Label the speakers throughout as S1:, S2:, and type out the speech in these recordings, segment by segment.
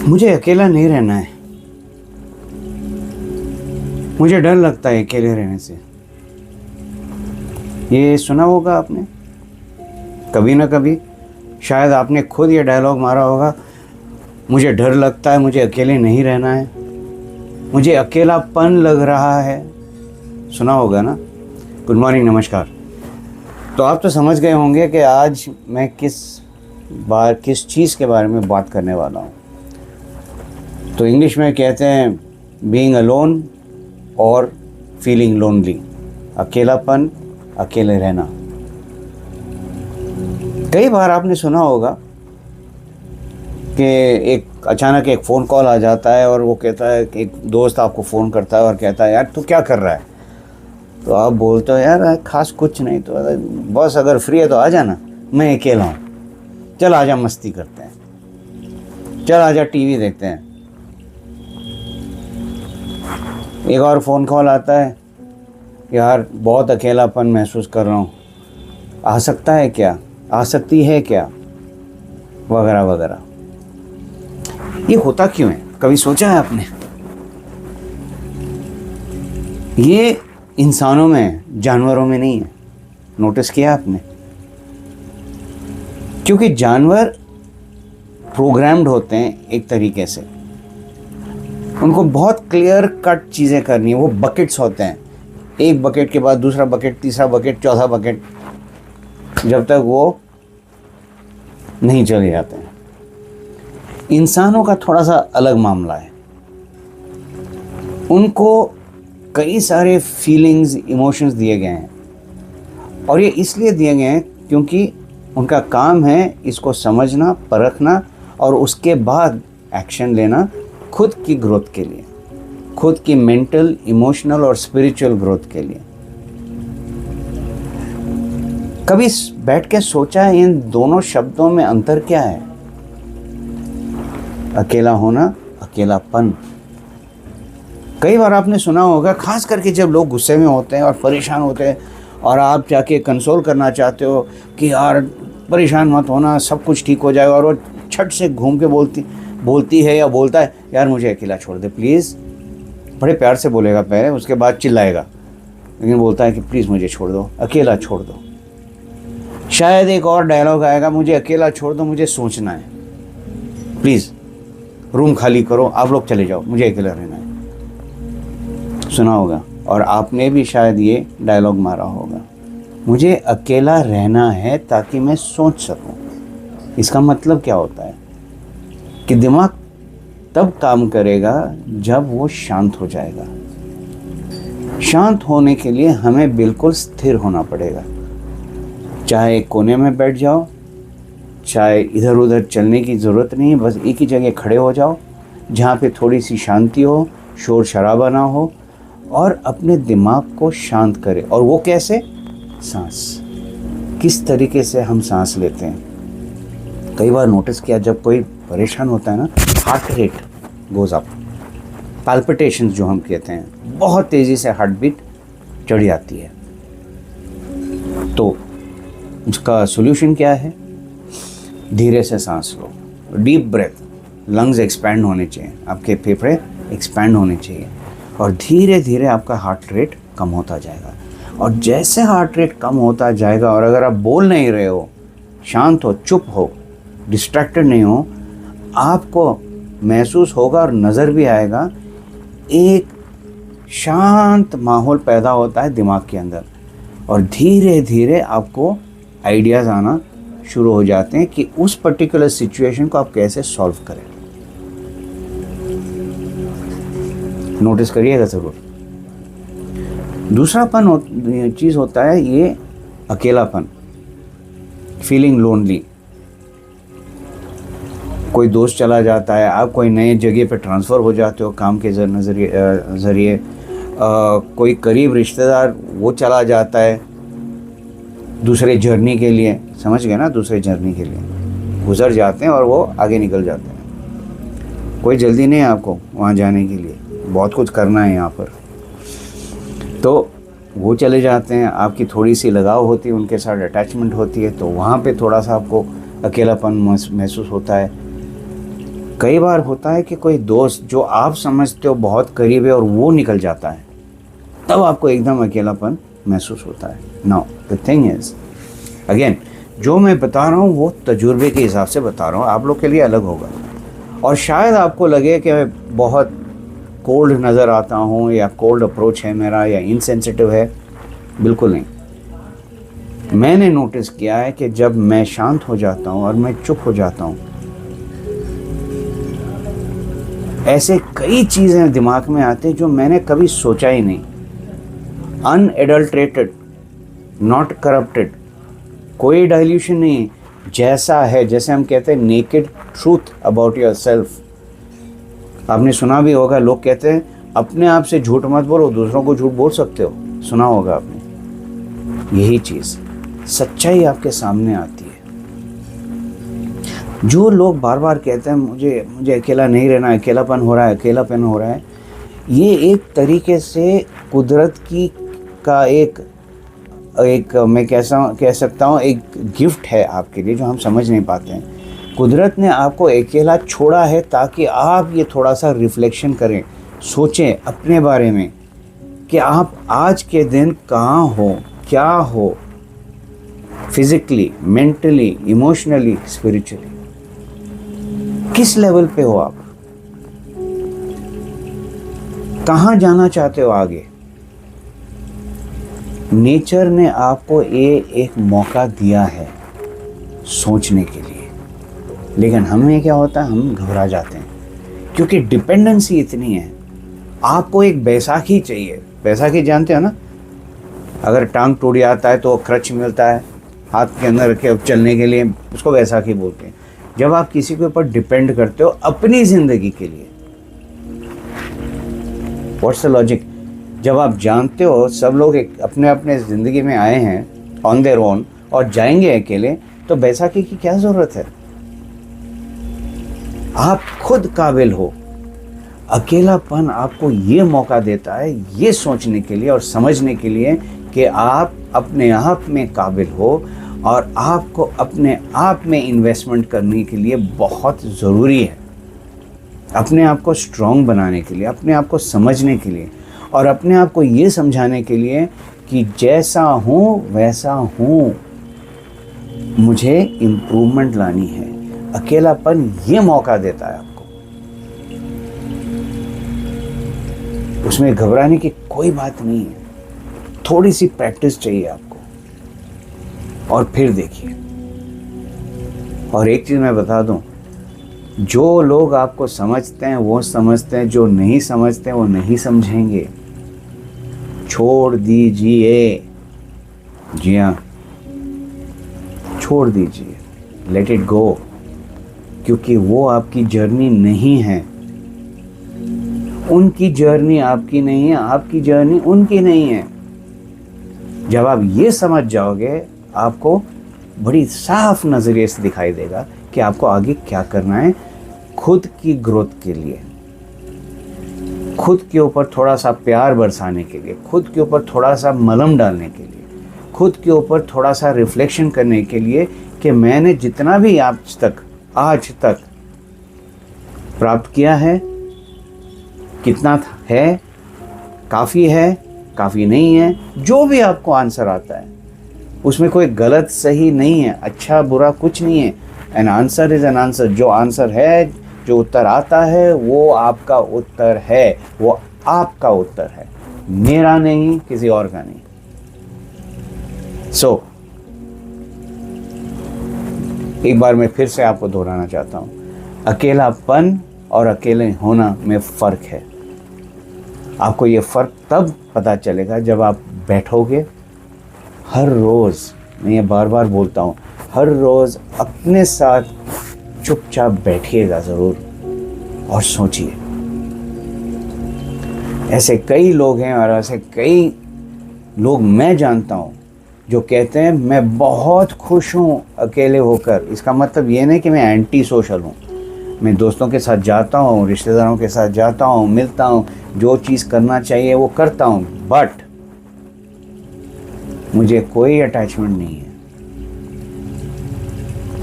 S1: मुझे अकेला नहीं रहना है। मुझे डर लगता है अकेले रहने से। ये सुना होगा आपने कभी ना कभी, शायद आपने खुद ये डायलॉग मारा होगा, मुझे डर लगता है, मुझे अकेले नहीं रहना है, मुझे अकेलापन लग रहा है। सुना होगा ना। गुड मॉर्निंग, नमस्कार। तो आप तो समझ गए होंगे कि आज मैं किस चीज़ के बारे में बात करने वाला हूँ। तो इंग्लिश में कहते हैं बीइंग अलोन और फीलिंग लोनली, अकेलापन, अकेले रहना। कई बार आपने सुना होगा कि एक अचानक एक फ़ोन कॉल आ जाता है और वो कहता है कि एक दोस्त आपको फ़ोन करता है और कहता है यार तू क्या कर रहा है। तो आप बोलते हो यार खास कुछ नहीं, तो बस अगर फ्री है तो आ जाना, मैं अकेला हूँ, चल आजा मस्ती करते हैं, चल आजा टीवी देखते हैं। एक और फ़ोन कॉल आता है, यार बहुत अकेलापन महसूस कर रहा हूँ, आ सकता है क्या, आ सकती है क्या, वगैरह वगैरह। ये होता क्यों है, कभी सोचा है आपने? ये इंसानों में, जानवरों में नहीं है। नोटिस किया आपने? क्योंकि जानवर प्रोग्राम्ड होते हैं एक तरीके से, उनको बहुत क्लियर कट चीज़ें करनी है। वो बकेट्स होते हैं, एक बकेट के बाद दूसरा बकेट, तीसरा बकेट, चौथा बकेट, जब तक वो नहीं चले जाते हैं। इंसानों का थोड़ा सा अलग मामला है। उनको कई सारे फीलिंग्स, इमोशंस दिए गए हैं, और ये इसलिए दिए गए हैं क्योंकि उनका काम है इसको समझना, परखना और उसके बाद एक्शन लेना, खुद की ग्रोथ के लिए, खुद की मेंटल, इमोशनल और स्पिरिचुअल ग्रोथ के लिए। कभी बैठ के सोचा है इन दोनों शब्दों में अंतर क्या है? अकेला होना, अकेलापन। कई बार आपने सुना होगा, खास करके जब लोग गुस्से में होते हैं और परेशान होते हैं और आप जाके कंसोल करना चाहते हो कि यार परेशान मत होना, सब कुछ ठीक हो जाएगा, और वो छट से घूम के बोलती है या बोलता है यार मुझे अकेला छोड़ दे प्लीज़। बड़े प्यार से बोलेगा पहले, उसके बाद चिल्लाएगा, लेकिन बोलता है कि प्लीज़ मुझे छोड़ दो, अकेला छोड़ दो। शायद एक और डायलॉग आएगा, मुझे अकेला छोड़ दो, मुझे सोचना है, प्लीज़ रूम खाली करो, आप लोग चले जाओ, मुझे अकेला रहना है। सुना होगा, और आपने भी शायद ये डायलॉग मारा होगा, मुझे अकेला रहना है ताकि मैं सोच सकूं। इसका मतलब क्या होता है कि दिमाग तब काम करेगा जब वो शांत हो जाएगा। शांत होने के लिए हमें बिल्कुल स्थिर होना पड़ेगा। चाहे एक कोने में बैठ जाओ, चाहे इधर उधर चलने की ज़रूरत नहीं है, बस एक ही जगह खड़े हो जाओ जहाँ पे थोड़ी सी शांति हो, शोर शराबा ना हो, और अपने दिमाग को शांत करें। और वो कैसे? सांस। किस तरीके से हम सांस लेते हैं? कई बार नोटिस किया, जब कोई परेशान होता है ना, heart rate goes up, palpitations जो हम कहते हैं, बहुत तेज़ी से हार्ट बीट चढ़ जाती है। तो उसका सॉल्यूशन क्या है? धीरे से सांस लो, डीप ब्रेथ, लंग्स एक्सपैंड होने चाहिए, आपके फेफड़े एक्सपैंड होने चाहिए, और धीरे धीरे आपका हार्ट रेट कम होता जाएगा। और जैसे हार्ट रेट कम होता जाएगा, और अगर आप बोल नहीं रहे हो, शांत हो, चुप हो, डिस्ट्रैक्टेड नहीं हो, आपको महसूस होगा और नज़र भी आएगा, एक शांत माहौल पैदा होता है दिमाग के अंदर, और धीरे धीरे आपको आइडियाज़ आना शुरू हो जाते हैं कि उस पर्टिकुलर सिचुएशन को आप कैसे सॉल्व करें। नोटिस करिएगा ज़रूर। दूसरा चीज़ होता है ये अकेलापन, फीलिंग लोनली। कोई दोस्त चला जाता है, आप कोई नए जगह पे ट्रांसफ़र हो जाते हो काम के ज़रिए, कोई करीब रिश्तेदार वो चला जाता है दूसरे जर्नी के लिए, समझ गए ना, दूसरे जर्नी के लिए गुज़र जाते हैं और वो आगे निकल जाते हैं। कोई जल्दी नहीं है आपको वहाँ जाने के लिए, बहुत कुछ करना है यहाँ पर, तो वो चले जाते हैं। आपकी थोड़ी सी लगाव होती है उनके साथ, अटैचमेंट होती है, तो वहाँ पे थोड़ा सा आपको अकेलापन महसूस होता है। कई बार होता है कि कोई दोस्त जो आप समझते हो बहुत करीब है और वो निकल जाता है, तब आपको एकदम अकेलापन महसूस होता है। Now the thing is, again जो मैं बता रहा हूँ वो तजुर्बे के हिसाब से बता रहा हूँ, आप लोग के लिए अलग होगा। और शायद आपको लगे कि मैं बहुत कोल्ड नज़र आता हूँ या कोल्ड अप्रोच है मेरा या इनसेंसिटिव है, बिल्कुल नहीं। मैंने नोटिस किया है कि जब मैं शांत हो जाता हूँ और मैं चुप हो जाता हूँ, ऐसे कई चीज़ें दिमाग में आती हैं जो मैंने कभी सोचा ही नहीं। अनएडल्ट्रेटेड, नॉट करप्टेड, कोई डाइल्यूशन नहीं, जैसा है, जैसे हम कहते हैं naked truth about your self. आपने सुना भी होगा, लोग कहते हैं अपने आप से झूठ मत बोलो, दूसरों को झूठ बोल सकते हो, सुना होगा आपने। यही चीज़, सच्चाई आपके सामने आती है। जो लोग बार बार कहते हैं मुझे अकेला नहीं रहना, अकेलापन हो रहा है, अकेलापन हो रहा है, ये एक तरीके से कुदरत की का एक मैं कह सकता हूँ एक गिफ्ट है आपके लिए, जो हम समझ नहीं पाते हैं। कुदरत ने आपको अकेला छोड़ा है ताकि आप ये थोड़ा सा रिफ्लेक्शन करें, सोचें अपने बारे में कि आप आज के दिन कहाँ हो, क्या हो, फिजिकली, मेंटली, इमोशनली, स्पिरिचुअली, किस लेवल पे हो आप, कहाँ जाना चाहते हो आगे। नेचर ने आपको ये एक मौका दिया है सोचने के लिए, लेकिन हमें क्या होता है, हम घबरा जाते हैं क्योंकि डिपेंडेंसी इतनी है। आपको एक बैसाखी चाहिए, बैसाखी जानते हो ना, अगर टांग टूट जाता है तो क्रच मिलता है हाथ के अंदर के चलने के लिए, उसको बैसाखी बोलते हैं। जब आप किसी के ऊपर डिपेंड करते हो अपनी ज़िंदगी के लिए, व्हाट्स द लॉजिक। जब आप जानते हो सब लोग एक अपने अपने ज़िंदगी में आए हैं ऑन देयर ओन और जाएंगे अकेले, तो बैसाखी की क्या ज़रूरत है। आप खुद काबिल हो। अकेलापन आपको ये मौका देता है ये सोचने के लिए और समझने के लिए कि आप अपने आप में काबिल हो और आपको अपने आप में इन्वेस्टमेंट करने के लिए बहुत ज़रूरी है, अपने आप को स्ट्रॉन्ग बनाने के लिए, अपने आप को समझने के लिए और अपने आप को ये समझाने के लिए कि जैसा हूँ वैसा हूँ, मुझे इम्प्रूवमेंट लानी है। अकेलापन ये मौका देता है आपको, उसमें घबराने की कोई बात नहीं है। थोड़ी सी प्रैक्टिस चाहिए आपको और फिर देखिए। और एक चीज़ मैं बता दूं, जो लोग आपको समझते हैं वो समझते हैं, जो नहीं समझते हैं वो नहीं समझेंगे। छोड़ दीजिए, जी हाँ, छोड़ दीजिए, लेट इट गो, क्योंकि वो आपकी जर्नी नहीं है। उनकी जर्नी आपकी नहीं है, आपकी जर्नी उनकी नहीं है। जब आप ये समझ जाओगे, आपको बड़ी साफ नज़रिए से दिखाई देगा कि आपको आगे क्या करना है खुद की ग्रोथ के लिए, खुद के ऊपर थोड़ा सा प्यार बरसाने के लिए, खुद के ऊपर थोड़ा सा मलहम डालने के लिए, खुद के ऊपर थोड़ा सा रिफ्लेक्शन करने के लिए कि मैंने जितना भी आज तक प्राप्त किया है, कितना है, काफ़ी नहीं है, जो भी आपको आंसर आता है उसमें कोई गलत सही नहीं है, अच्छा बुरा कुछ नहीं है। An answer is an answer. जो आंसर है, जो उत्तर आता है वो आपका उत्तर है, वो आपका उत्तर है, मेरा नहीं, किसी और का नहीं। सो एक बार मैं फिर से आपको दोहराना चाहता हूँ, अकेलापन और अकेले होना में फ़र्क है। आपको ये फ़र्क तब पता चलेगा जब आप बैठोगे हर रोज़, मैं ये बार बार बोलता हूँ, हर रोज़ अपने साथ चुपचाप बैठिएगा ज़रूर और सोचिए। ऐसे कई लोग हैं और ऐसे कई लोग मैं जानता हूँ जो कहते हैं मैं बहुत खुश हूँ अकेले होकर। इसका मतलब ये नहीं कि मैं एंटी सोशल हूँ, मैं दोस्तों के साथ जाता हूँ, रिश्तेदारों के साथ जाता हूँ, मिलता हूँ, जो चीज़ करना चाहिए वो करता हूँ, बट मुझे कोई अटैचमेंट नहीं है।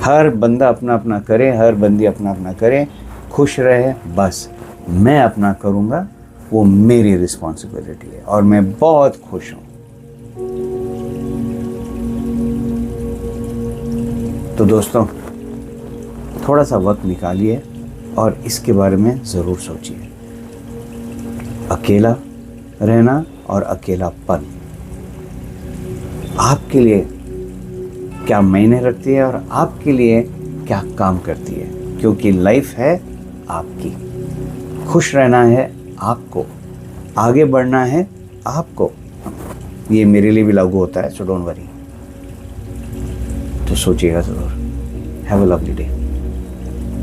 S1: हर बंदा अपना अपना करे, हर बंदी अपना अपना करे, खुश रहे, बस मैं अपना करूँगा, वो मेरी रिस्पॉन्सिबिलिटी है और मैं बहुत खुश हूँ। तो दोस्तों, थोड़ा सा वक्त निकालिए और इसके बारे में ज़रूर सोचिए। अकेला रहना और अकेलापन आपके लिए क्या मायने रखती है और आपके लिए क्या काम करती है, क्योंकि लाइफ है आपकी। खुश रहना है आपको, आगे बढ़ना है आपको। ये मेरे लिए भी लागू होता है, सो डोंट वरी। तो सोचिएगा ज़रूर। Have a lovely day.